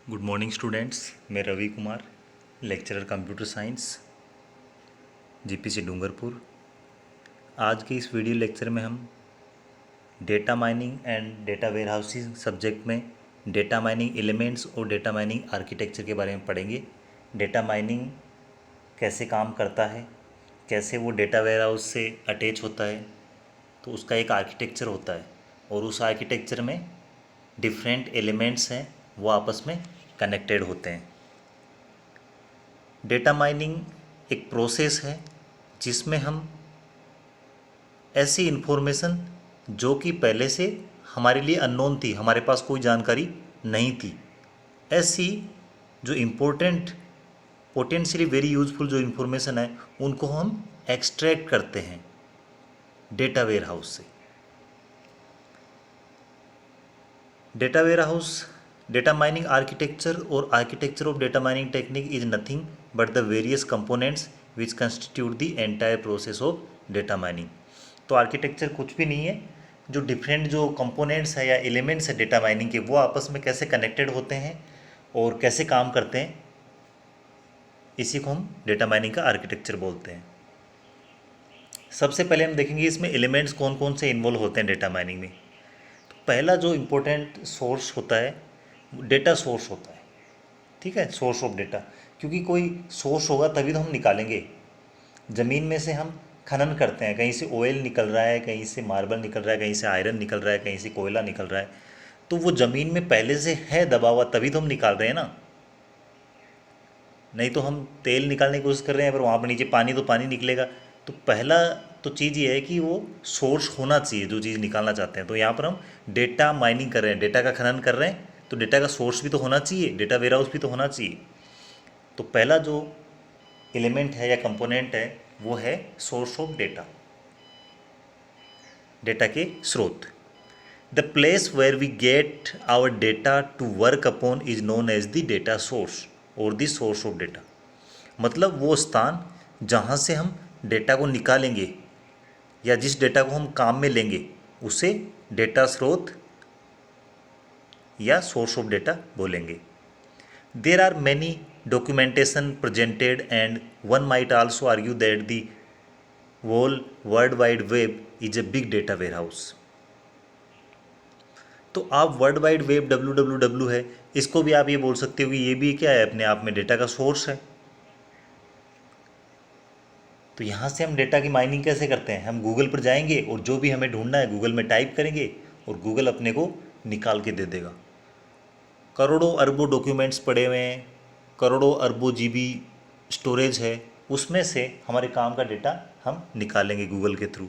Good morning students. मैं Ravi Kumar, lecturer computer science, GPC Dungarpur. आज के इस वीडियो लेक्चर में हम data mining and data warehousing subject में डेटा माइनिंग एलिमेंट्स और डेटा माइनिंग आर्किटेक्चर के बारे में पढ़ेंगे। डेटा माइनिंग कैसे काम करता है, कैसे वो डेटा वेयरहाउस से अटैच होता है, तो उसका एक आर्किटेक्चर होता है और उस आर्किटेक्चर में डिफरेंट एलिमेंट्स हैं, वो आपस में कनेक्टेड होते हैं। डेटा माइनिंग एक प्रोसेस है जिसमें हम ऐसी इन्फॉर्मेशन जो कि पहले से हमारे लिए अननोन थी, हमारे पास कोई जानकारी नहीं थी, ऐसी जो इम्पोर्टेंट पोटेंशियली वेरी यूजफुल जो इन्फॉर्मेशन है उनको हम एक्सट्रैक्ट करते हैं डेटा वेयर हाउस से। Data warehouse, data mining architecture और architecture of data mining technique is nothing but the various components which constitute the entire process of data mining. तो architecture कुछ भी नहीं है, जो डिफरेंट जो कंपोनेंट्स है या एलिमेंट्स है डेटा माइनिंग के, वो आपस में कैसे कनेक्टेड होते हैं और कैसे काम करते हैं, इसी को हम डेटा माइनिंग का आर्किटेक्चर बोलते हैं। सबसे पहले हम देखेंगे इसमें एलिमेंट्स कौन कौन से इन्वॉल्व होते हैं डेटा माइनिंग में। पहला जो इम्पोर्टेंट सोर्स होता है वो डेटा सोर्स होता है। ठीक है, सोर्स ऑफ डेटा, क्योंकि कोई सोर्स होगा तभी तो हम निकालेंगे। ज़मीन में से हम खनन करते हैं, कहीं से ऑयल निकल रहा है, कहीं से मार्बल निकल रहा है, कहीं से आयरन निकल रहा है, कहीं से कोयला निकल रहा है, तो वो ज़मीन में पहले से है दबा हुआ, तभी तो हम निकाल रहे हैं ना। नहीं तो हम तेल निकालने की कोशिश कर रहे हैं पर वहाँ पर नीचे पानी, तो पानी निकलेगा। तो पहला तो चीज़ ये है कि वो सोर्स होना चाहिए जो चीज़ निकालना चाहते हैं। तो यहाँ पर हम डेटा माइनिंग कर रहे हैं, डेटा का खनन कर रहे हैं, तो डेटा का सोर्स भी तो होना चाहिए, डेटा वेयरहाउस भी तो होना चाहिए। तो पहला जो एलिमेंट है या कंपोनेंट है वो है सोर्स ऑफ डेटा, डेटा के स्रोत। The place where we get our data to work upon is known as the data source और द सोर्स ऑफ डेटा। मतलब वो स्थान जहाँ से हम डेटा को निकालेंगे या जिस डेटा को हम काम में लेंगे उसे डेटा स्रोत या सोर्स ऑफ डेटा बोलेंगे। There are many documentation presented and one might also argue that the whole world wide web is a big data warehouse. तो आप वर्ल्ड वाइड वेब WWW है, इसको भी आप ये बोल सकते हो कि ये भी क्या है, अपने आप में डेटा का सोर्स है। तो यहाँ से हम डेटा की माइनिंग कैसे करते हैं, हम गूगल पर जाएंगे और जो भी हमें ढूंढना है गूगल में टाइप करेंगे और गूगल अपने को निकाल के दे देगा। करोड़ों अरबों डॉक्यूमेंट्स पड़े हुए हैं, करोड़ों अरबों GB स्टोरेज है, उसमें से हमारे काम का डेटा हम निकालेंगे गूगल के थ्रू।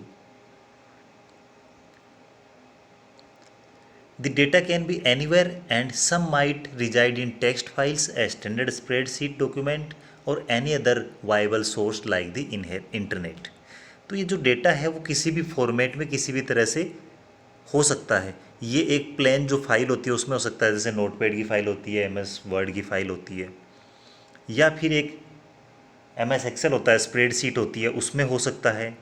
The data can be anywhere and some might reside in text files, a standard spreadsheet document or any other viable source like the internet. तो ये जो डेटा है वो किसी भी फॉर्मेट में किसी भी तरह से हो सकता है। ये एक प्लेन जो फाइल होती है उसमें हो सकता है, जैसे नोटपैड की फाइल होती है, MS वर्ड की फाइल होती है, या फिर एक MS एक्सेल होता है, स्प्रेडशीट होती है, उसमें हो सकता है,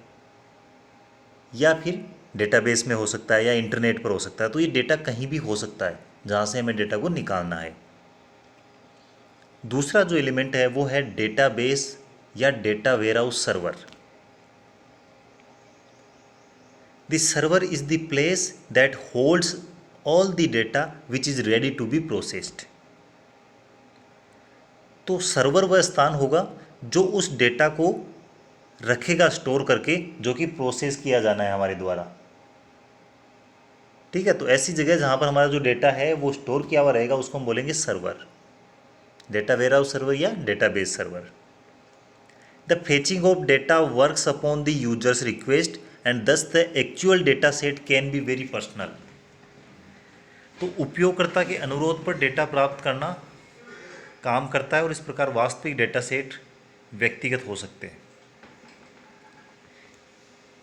या फिर डेटाबेस में हो सकता है, या इंटरनेट पर हो सकता है। तो ये डेटा कहीं भी हो सकता है जहाँ से हमें डेटा को निकालना है। दूसरा जो एलिमेंट है वो है डेटाबेस या data warehouse server. The server is the place that holds all the data which is ready to be processed. तो सर्वर वह स्थान होगा जो उस डेटा को रखेगा स्टोर करके, जो कि प्रोसेस किया जाना है हमारे द्वारा। ठीक है, तो ऐसी जगह जहाँ पर हमारा जो डेटा है वो स्टोर किया हुआ रहेगा उसको हम बोलेंगे सर्वर, डेटा वेयरहाउस सर्वर या database server. The fetching of data works upon the user's request and thus the actual data set can be very personal. तो उपयोगकर्ता के अनुरोध पर डेटा प्राप्त करना काम करता है और इस प्रकार वास्तविक डेटा सेट व्यक्तिगत हो सकते हैं।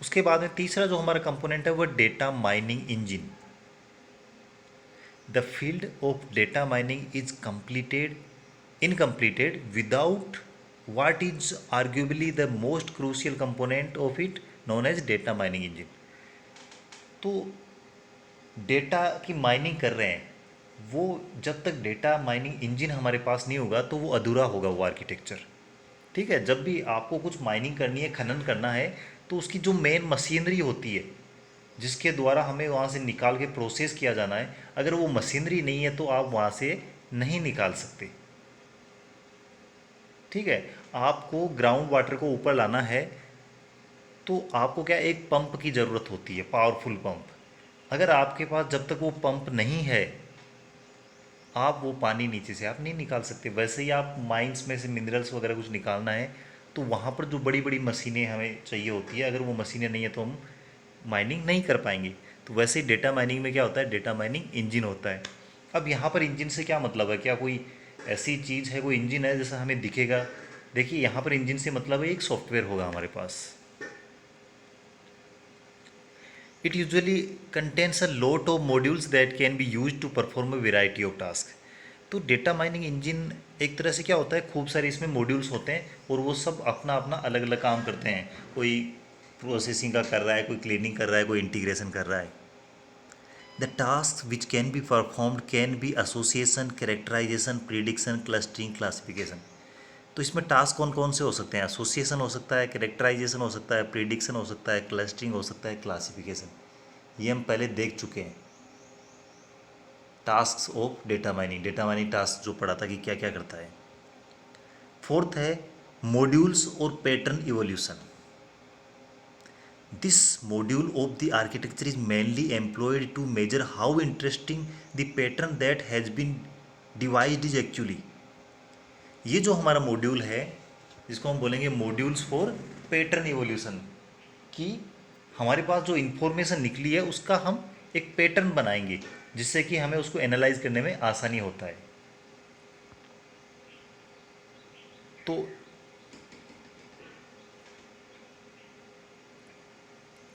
उसके बाद में तीसरा जो हमारा कंपोनेंट है वह data mining engine. The field of data mining is incompleted without what is arguably the most crucial component of it known as data mining engine। तो डेटा की माइनिंग कर रहे हैं, वो जब तक डेटा माइनिंग इंजन हमारे पास नहीं होगा तो वो अधूरा होगा वो आर्किटेक्चर। ठीक है, जब भी आपको कुछ माइनिंग करनी है, खनन करना है, तो उसकी जो मेन मशीनरी होती है जिसके द्वारा हमें वहाँ से निकाल के प्रोसेस किया जाना है, अगर वो मशीनरी नहीं है तो आप वहाँ से नहीं निकाल सकते। ठीक है, आपको ग्राउंड वाटर को ऊपर लाना है तो आपको क्या एक पंप की ज़रूरत होती है, पावरफुल पंप। अगर आपके पास जब तक वो पंप नहीं है, आप वो पानी नीचे से आप नहीं निकाल सकते। वैसे ही आप माइंस में से मिनरल्स वगैरह कुछ निकालना है तो वहाँ पर जो बड़ी बड़ी मशीनें हमें चाहिए होती है, अगर वो मशीनें नहीं है तो हम माइनिंग नहीं कर पाएंगे। तो वैसे ही डेटा माइनिंग में क्या होता है, डेटा माइनिंग इंजन होता है। अब यहाँ पर इंजन से क्या मतलब है, क्या कोई ऐसी चीज़ है, कोई इंजन है जैसा हमें दिखेगा? देखिए यहाँ पर इंजन से मतलब है एक सॉफ्टवेयर होगा हमारे पास। It usually contains a lot of modules that can be used to perform a variety of tasks. तो डेटा माइनिंग इंजन एक तरह से क्या होता है, खूब सारे इसमें मॉड्यूल्स होते हैं और वो सब अपना अपना अलग अलग काम करते हैं। कोई प्रोसेसिंग का कर रहा है, कोई क्लीनिंग कर रहा है, कोई इंटीग्रेशन कर रहा है। The task which can be performed can be association, characterization, prediction, clustering, classification. तो इसमें टास्क कौन कौन से हो सकते हैं? एसोसिएशन हो सकता है, कैरेक्टराइजेशन हो सकता है, प्रिडिक्शन हो सकता है, क्लस्टरिंग हो सकता है, क्लासिफिकेशन। ये हम पहले देख चुके हैं। Tasks of data mining task जो पढ़ा था कि क्या क्या करता है। फोर्थ है मॉड्यूल्स और pattern evolution. This module of the architecture is mainly employed to measure how interesting the pattern that has been devised is actually. ये जो हमारा मॉड्यूल है जिसको हम बोलेंगे मॉड्यूल्स फॉर पैटर्न इवोल्यूशन, कि हमारे पास जो इन्फॉर्मेशन निकली है उसका हम एक पैटर्न बनाएंगे जिससे कि हमें उसको एनालाइज करने में आसानी होता है। तो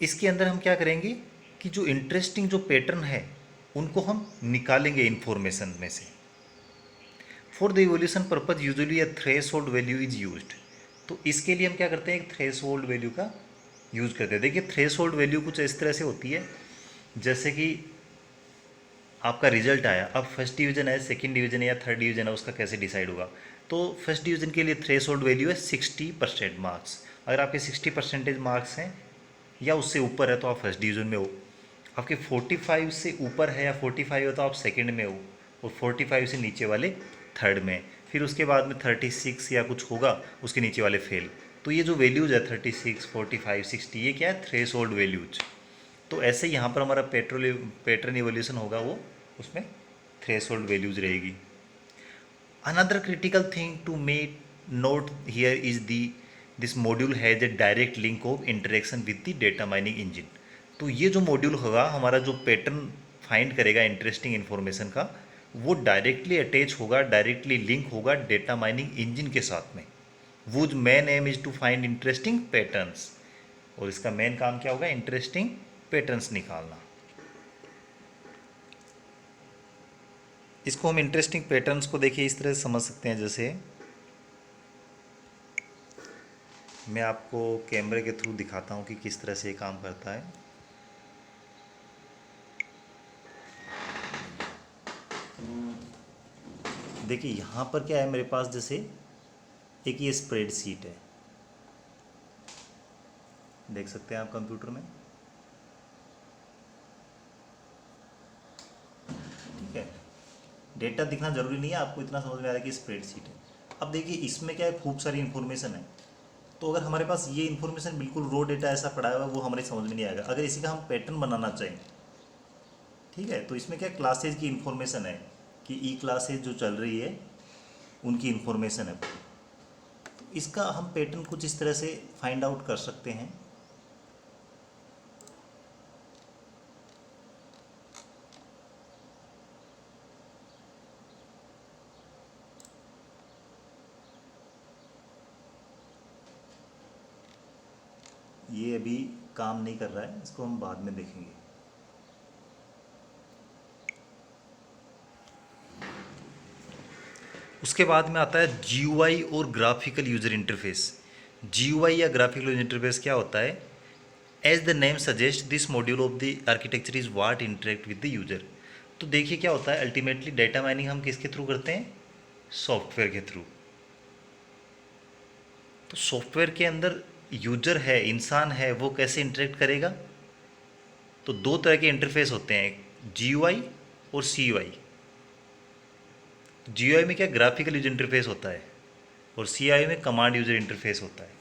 इसके अंदर हम क्या करेंगे कि जो इंटरेस्टिंग जो पैटर्न है उनको हम निकालेंगे इन्फॉर्मेशन में से। For the evolution purpose usually a threshold value is used. तो इसके लिए हम क्या करते हैं, एक थ्रेशोल्ड वैल्यू का यूज करते हैं। देखिए थ्रेशोल्ड वैल्यू कुछ इस तरह से होती है, जैसे कि आपका रिजल्ट आया, अब फर्स्ट डिवीजन है, सेकंड डिवीजन है या थर्ड डिवीजन है, उसका कैसे डिसाइड होगा? तो फर्स्ट डिवीजन के लिए थ्रेशोल्ड वैल्यू है 60% मार्क्स। अगर आपके 60% मार्क्स हैं या उससे ऊपर है तो आप फर्स्ट डिवीजन में हो। आपके 45 से ऊपर है या 45 है तो आप सेकंड में हो, और 45 से नीचे वाले थर्ड में। फिर उसके बाद में 36 या कुछ होगा, उसके नीचे वाले फेल। तो ये जो वैल्यूज़ है 36, 45, 60, ये क्या है, थ्रेशोल्ड वैल्यूज। तो ऐसे यहाँ पर हमारा पैटर्न इवोल्यूशन होगा, वो उसमें थ्रेशोल्ड वैल्यूज रहेगी। Another critical thing to make note here is this module has a direct link of interaction with the data mining engine. तो ये जो मॉड्यूल होगा हमारा, जो पैटर्न फाइंड करेगा इंटरेस्टिंग इन्फॉर्मेशन का, वो डायरेक्टली अटैच होगा, डायरेक्टली लिंक होगा डेटा माइनिंग इंजन के साथ में। Whose main aim is to find interesting patterns, और इसका मेन काम क्या होगा, इंटरेस्टिंग पैटर्न्स निकालना। इसको हम इंटरेस्टिंग पैटर्न्स को देखिए इस तरह से समझ सकते हैं, जैसे मैं आपको कैमरे के थ्रू दिखाता हूँ कि किस तरह से ये काम करता है। देखिए यहाँ पर क्या है मेरे पास, जैसे एक ये स्प्रेड शीट है, देख सकते हैं आप कंप्यूटर में। ठीक है, डेटा दिखना जरूरी नहीं है, आपको इतना समझ में आ रहा है कि स्प्रेड शीट है। अब देखिए इसमें क्या है, खूब सारी इन्फॉर्मेशन है। तो अगर हमारे पास ये इन्फॉर्मेशन बिल्कुल रो डेटा ऐसा पड़ा हुआ है, वो हमारे समझ में नहीं आएगा। अगर इसी का हम पैटर्न बनाना चाहें, ठीक है, तो इसमें क्या क्लासेज की इन्फॉर्मेशन है कि ई क्लासेज जो चल रही है उनकी इन्फॉर्मेशन है। तो इसका हम पैटर्न कुछ इस तरह से फाइंड आउट कर सकते हैं। ये अभी काम नहीं कर रहा है, इसको हम बाद में देखेंगे। उसके बाद में आता है GUI और ग्राफिकल यूजर इंटरफेस। GUI या ग्राफिकल यूजर इंटरफेस क्या होता है? As the name suggest this module of the architecture is what interact with the user. तो देखिए क्या होता है, अल्टीमेटली डेटा माइनिंग हम किसके थ्रू करते हैं, सॉफ्टवेयर के थ्रू। तो सॉफ्टवेयर के अंदर यूजर है, इंसान है, वो कैसे इंटरेक्ट करेगा, तो दो तरह के इंटरफेस होते हैं, जीयूआई और सीयूआई। जीयूआई में क्या ग्राफिकल यूजर इंटरफेस होता है और सीयूआई में कमांड यूजर इंटरफेस होता है।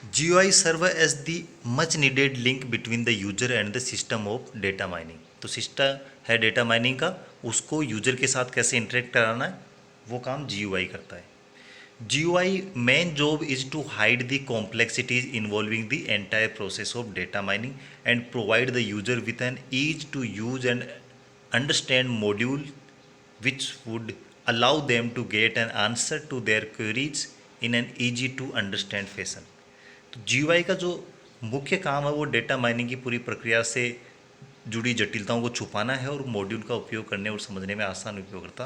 GUI serve as the much needed link between the user and the system of data mining। तो सिस्टम है डेटा माइनिंग का, उसको यूजर के साथ कैसे इंटरेक्ट कराना है, वो काम GUI करता है। GUI main job is to hide the complexities involving the entire process of data mining and provide the user with an easy to use and understand module which would allow them to get an answer to their queries in an easy to understand fashion। तो GUI का जो मुख्य काम है वो data mining की पूरी प्रक्रिया से जुड़ी जटिलताओं को छुपाना है और मॉड्यूल का उपयोग करने और समझने में आसान उपयोगिता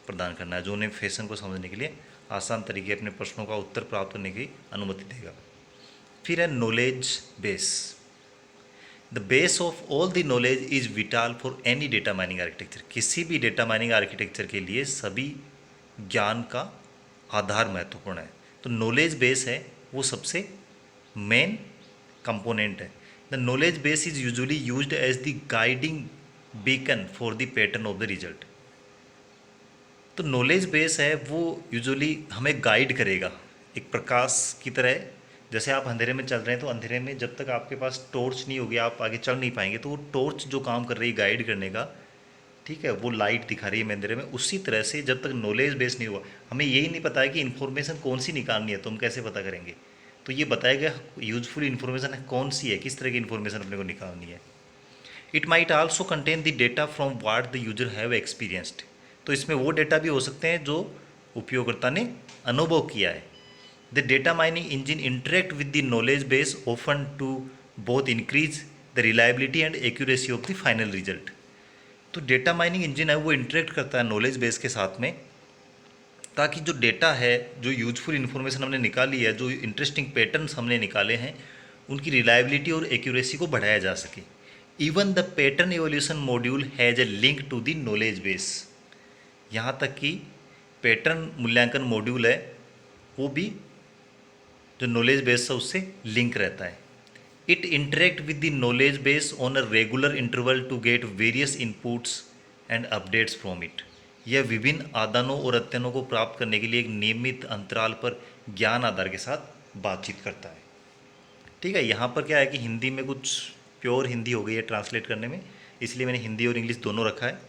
प्रदान करना है, जो उन्हें फैशन को समझने के लिए आसान तरीके अपने प्रश्नों का उत्तर प्राप्त करने की अनुमति देगा। फिर है knowledge base. The base of all the knowledge is vital for any data mining architecture. किसी भी डेटा माइनिंग आर्किटेक्चर के लिए सभी ज्ञान का आधार महत्वपूर्ण है। तो नॉलेज बेस है वो सबसे मेन कंपोनेंट है। The knowledge base is usually used as the guiding beacon for the pattern of the result. तो नॉलेज बेस है वो यूजुअली हमें गाइड करेगा एक प्रकाश की तरह। जैसे आप अंधेरे में चल रहे हैं तो अंधेरे में जब तक आपके पास टॉर्च नहीं होगी आप आगे चल नहीं पाएंगे, तो वो टॉर्च जो काम कर रही है गाइड करने का, ठीक है, वो लाइट दिखा रही है अंधेरे में। उसी तरह से जब तक नॉलेज बेस नहीं हुआ, हमें यही नहीं पता है कि इन्फॉर्मेशन कौन सी निकालनी है, तो हम कैसे पता करेंगे, तो ये बताएगा यूजफुल इन्फॉर्मेशन है कौन सी है, किस तरह की इन्फॉर्मेशन अपने को निकालनी है। It might also contain the data from what the user have experienced. तो इसमें वो डेटा भी हो सकते हैं जो उपयोगकर्ता ने अनुभव किया है। The data mining engine interact with the knowledge base often to both increase the reliability and accuracy of the final result. तो डेटा माइनिंग इंजन है वो इंटरेक्ट करता है नॉलेज बेस के साथ में, ताकि जो डेटा है, जो यूजफुल इन्फॉर्मेशन हमने निकाली है, जो इंटरेस्टिंग पैटर्न्स हमने निकाले हैं, उनकी रिलायबिलिटी और एक्यूरेसी को बढ़ाया जा सके। Even the pattern evolution module has a link to the knowledge base. यहाँ तक कि पैटर्न मूल्यांकन मॉड्यूल है वो भी जो नॉलेज बेस है उससे लिंक रहता है। It interact with the knowledge base on a regular interval to get various inputs and updates from it. यह विभिन्न आदानों और अध्ययनों को प्राप्त करने के लिए एक नियमित अंतराल पर ज्ञान आधार के साथ बातचीत करता है। ठीक है, यहाँ पर क्या है कि हिंदी में कुछ प्योर हिंदी हो गई है ट्रांसलेट करने में, इसलिए मैंने हिंदी और इंग्लिश दोनों रखा है।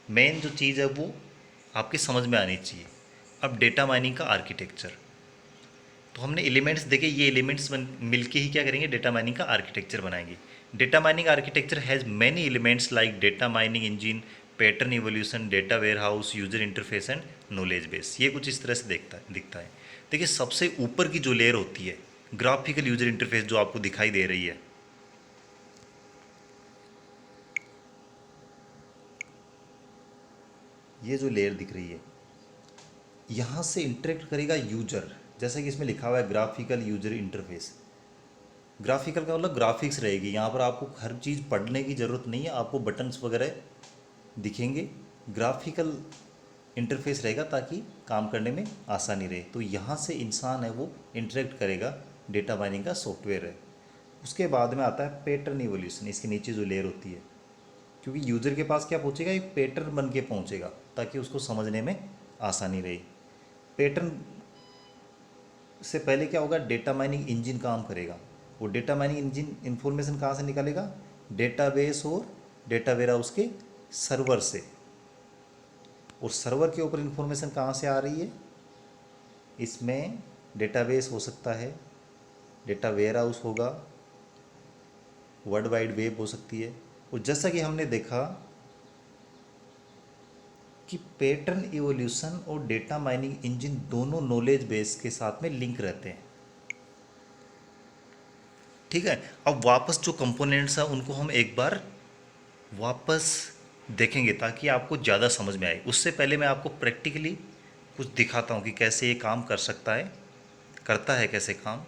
मेन जो चीज़ है वो आपके समझ में आनी चाहिए। अब डेटा माइनिंग का आर्किटेक्चर, तो हमने एलिमेंट्स देखे, ये एलिमेंट्स मिलके ही क्या करेंगे, डेटा माइनिंग का आर्किटेक्चर बनाएंगे। Data mining architecture has many elements like data mining engine, pattern evolution, data warehouse, user interface and knowledge base. ये कुछ इस तरह से दिखता है। देखिए सबसे ऊपर की जो लेयर होती है ग्राफिकल यूजर इंटरफेस जो आपको दिखाई दे रही है, ये जो लेयर दिख रही है, यहाँ से इंटरेक्ट करेगा यूजर। जैसा कि इसमें लिखा हुआ है ग्राफिकल यूजर इंटरफेस। ग्राफिकल का मतलब ग्राफिक्स रहेगी, यहाँ पर आपको हर चीज़ पढ़ने की ज़रूरत नहीं है, आपको बटन्स वगैरह दिखेंगे। ग्राफिकल इंटरफेस रहेगा ताकि काम करने में आसानी रहे। तो यहाँ से इंसान है वो इंटरेक्ट करेगा, डेटा माइनिंग का सॉफ्टवेयर है। उसके बाद में आता है पैटर्न इवोल्यूशन, इसके नीचे जो लेयर होती है, क्योंकि यूज़र के पास क्या पहुँचेगा, एक पैटर्न बन के पहुँचेगा ताकि उसको समझने में आसानी रहे। पैटर्न से पहले क्या होगा, डेटा माइनिंग इंजन काम करेगा। वो डेटा माइनिंग इंजन इंफॉर्मेशन कहाँ से निकालेगा, डेटाबेस और डेटा वेयरहाउस के सर्वर से। और सर्वर के ऊपर इंफॉर्मेशन कहाँ से आ रही है, इसमें डेटाबेस हो सकता है, डेटा वेयरहाउस होगा, वर्ल्ड वाइड वेब हो सकती है। और जैसा कि हमने देखा कि पैटर्न इवोल्यूशन और डेटा माइनिंग इंजन दोनों नॉलेज बेस के साथ में लिंक रहते हैं। ठीक है, अब वापस जो कंपोनेंट्स हैं उनको हम एक बार वापस देखेंगे ताकि आपको ज़्यादा समझ में आए। उससे पहले मैं आपको प्रैक्टिकली कुछ दिखाता हूँ कि कैसे ये काम कर सकता है, करता है कैसे काम।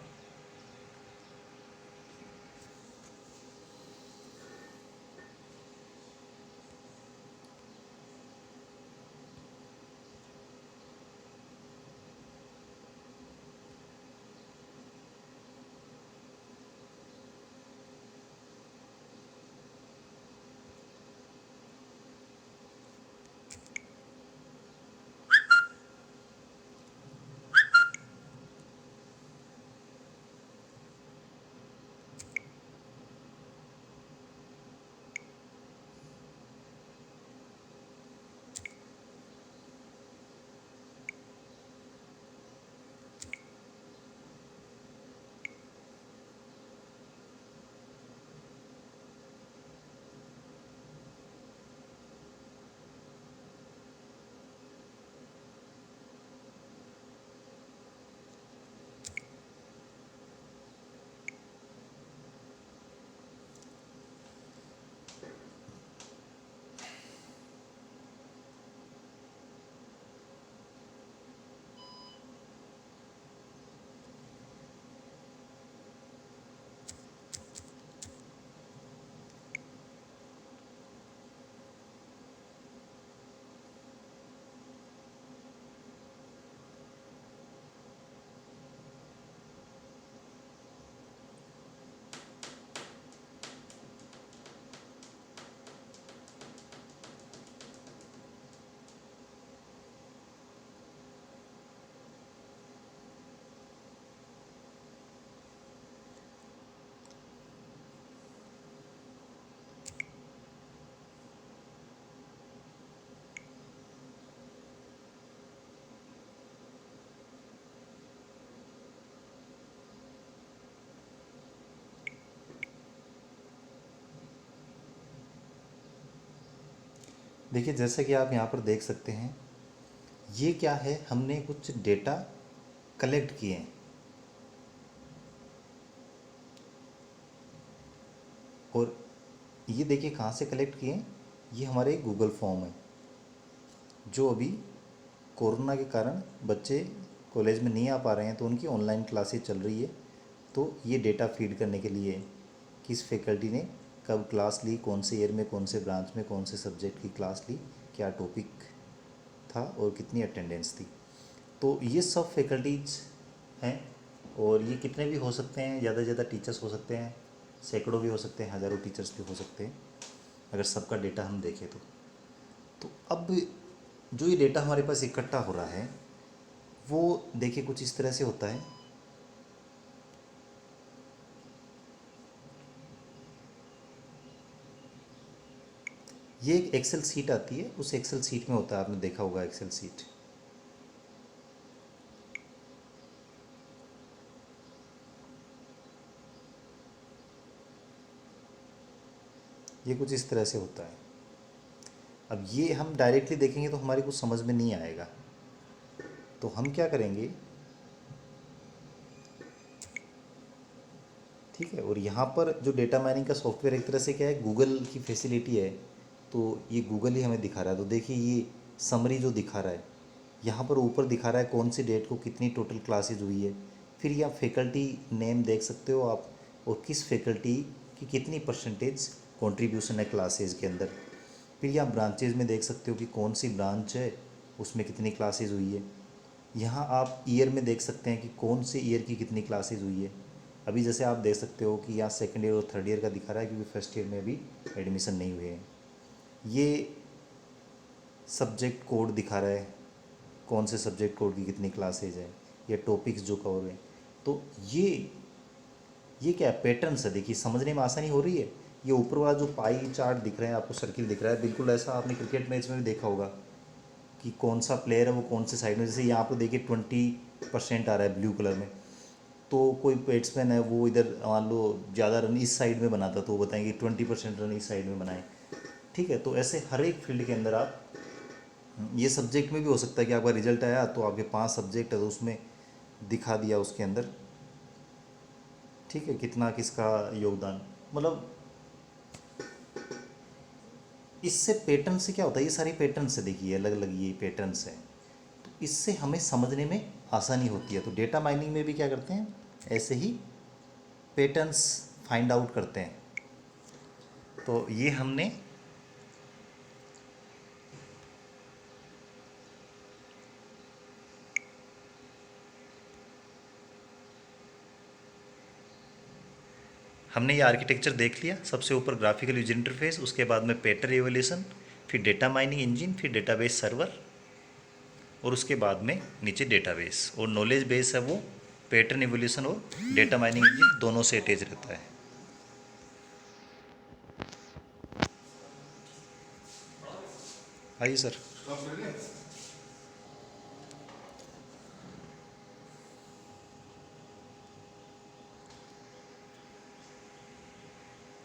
देखिए जैसे कि आप यहाँ पर देख सकते हैं, ये क्या है, हमने कुछ डेटा कलेक्ट किए हैं और ये देखिए कहाँ से कलेक्ट किए हैं। ये हमारे गूगल फॉर्म है, जो अभी कोरोना के कारण बच्चे कॉलेज में नहीं आ पा रहे हैं तो उनकी ऑनलाइन क्लासेस चल रही है। तो ये डेटा फीड करने के लिए है, किस फैकल्टी ने कब क्लास ली, कौन से ईयर में, कौन से ब्रांच में, कौन से सब्जेक्ट की क्लास ली, क्या टॉपिक था और कितनी अटेंडेंस थी। तो ये सब फैकल्टीज हैं और ये कितने भी हो सकते हैं, ज़्यादा से ज़्यादा टीचर्स हो सकते हैं, सैकड़ों भी हो सकते हैं, हज़ारों टीचर्स भी हो सकते हैं, अगर सबका डेटा हम देखें तो अब जो ये डेटा हमारे पास इकट्ठा हो रहा है वो देखिए कुछ इस तरह से होता है। ये एक एक्सेल सीट आती है, उस एक्सेल सीट में होता है, आपने देखा होगा एक्सेल सीट। ये कुछ इस तरह से होता है। अब ये हम डायरेक्टली देखेंगे तो हमारी कुछ समझ में नहीं आएगा, तो हम क्या करेंगे, ठीक है। और यहाँ पर जो डेटा माइनिंग का सॉफ्टवेयर एक तरह से क्या है, गूगल की फैसिलिटी है, तो ये गूगल ही हमें दिखा रहा है। तो देखिए ये समरी जो दिखा रहा है, यहाँ पर ऊपर दिखा रहा है कौन सी डेट को कितनी टोटल क्लासेज हुई है। फिर यहाँ फैकल्टी नेम देख सकते हो आप, और किस फैकल्टी की कितनी परसेंटेज कंट्रीब्यूशन है क्लासेज के अंदर। फिर यहाँ ब्रांचेज में देख सकते हो कि कौन सी ब्रांच है, उसमें कितनी क्लासेज हुई है। यहाँ आप ईयर में देख सकते हैं कि कौन से ईयर की कितनी क्लासेज हुई है। अभी जैसे आप देख सकते हो कि यहाँ सेकेंड ईयर और थर्ड ईयर का दिखा रहा है, क्योंकि फर्स्ट ईयर में अभी एडमिशन नहीं हुए हैं। ये सब्जेक्ट कोड दिखा रहा है, कौन से सब्जेक्ट कोड की कितनी क्लासेज है, या टॉपिक्स जो कवर हुए। तो ये क्या है, पैटर्न्स है। देखिए समझने में आसानी हो रही है। ये ऊपर वाला जो पाई चार्ट दिख रहा है आपको, सर्किल दिख रहा है, बिल्कुल ऐसा आपने क्रिकेट मैच में भी देखा होगा कि कौन सा प्लेयर है वो कौन से साइड में। जैसे यहाँ पर देखिए 20% आ रहा है ब्लू कलर में, तो कोई बैट्समैन है वो इधर मान लो ज़्यादा रन इस साइड में बनाता तो वो बताएंगे 20% रन इस साइड में बनाए। ठीक है, तो ऐसे हर एक फील्ड के अंदर आप, ये सब्जेक्ट में भी हो सकता है कि आपका रिजल्ट आया तो आपके 5 सब्जेक्ट है तो उसमें दिखा दिया उसके अंदर, ठीक है, कितना किसका योगदान। मतलब इससे पैटर्न से क्या होता है, ये सारी पैटर्न से देखिए अलग अलग ये पैटर्न्स हैं, तो इससे हमें समझने में आसानी होती है। तो डेटा माइनिंग में भी क्या करते हैं, ऐसे ही पैटर्न्स फाइंड आउट करते हैं। तो ये हमने ये आर्किटेक्चर देख लिया। सबसे ऊपर ग्राफिकल यूजर इंटरफेस, उसके बाद में पैटर्न इवोल्यूशन, फिर डेटा माइनिंग इंजन, फिर डेटाबेस सर्वर, और उसके बाद में नीचे डेटाबेस और नॉलेज बेस है वो पैटर्न इवोल्यूशन और डेटा माइनिंग इंजन दोनों से अटैच रहता है। आइए सर।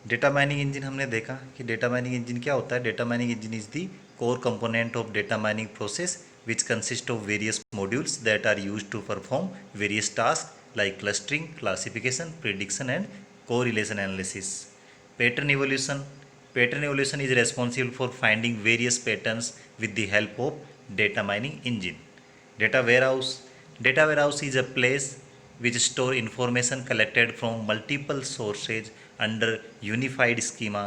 डेटा माइनिंग इंजन हमने देखा कि डेटा माइनिंग इंजन क्या होता है। Data mining engine is the core component of data mining process which consist of various modules that are used to perform various task like clustering, classification, prediction and correlation analysis. Pattern evolution, pattern evolution is responsible for finding various patterns with the help of data mining engine. Data warehouse, data warehouse is a place which store information collected from multiple sources under unified schema.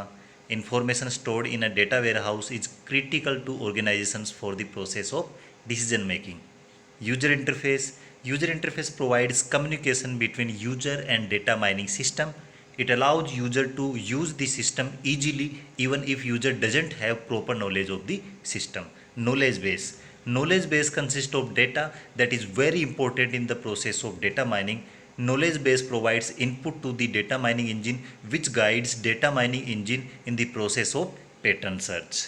Information stored in a data warehouse is critical to organizations for the process of decision making. User interface, user interface provides communication between user and data mining system. It allows user to use the system easily even if user doesn't have proper knowledge of the system. Knowledge base, knowledge base consists of data that is very important in the process of data mining. Knowledge base provides input to the data mining engine which guides data mining engine in the process of pattern search.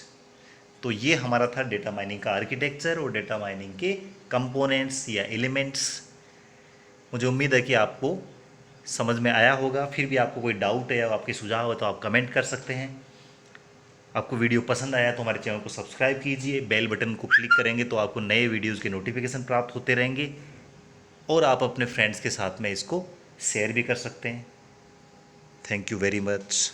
तो ये हमारा था data mining का architecture और data mining के components या elements. मुझे उम्मीद है कि आपको समझ में आया होगा। फिर भी आपको कोई डाउट है या आपके सुझाव हो तो आप कमेंट कर सकते हैं। आपको वीडियो पसंद आया तो हमारे चैनल को सब्सक्राइब कीजिए, बेल बटन को क्लिक करेंगे तो आपको नए वीडियोज़ के नोटिफिकेशन प्राप्त होते रहेंगे और आप अपने फ्रेंड्स के साथ में इसको शेयर भी कर सकते हैं। Thank you very much.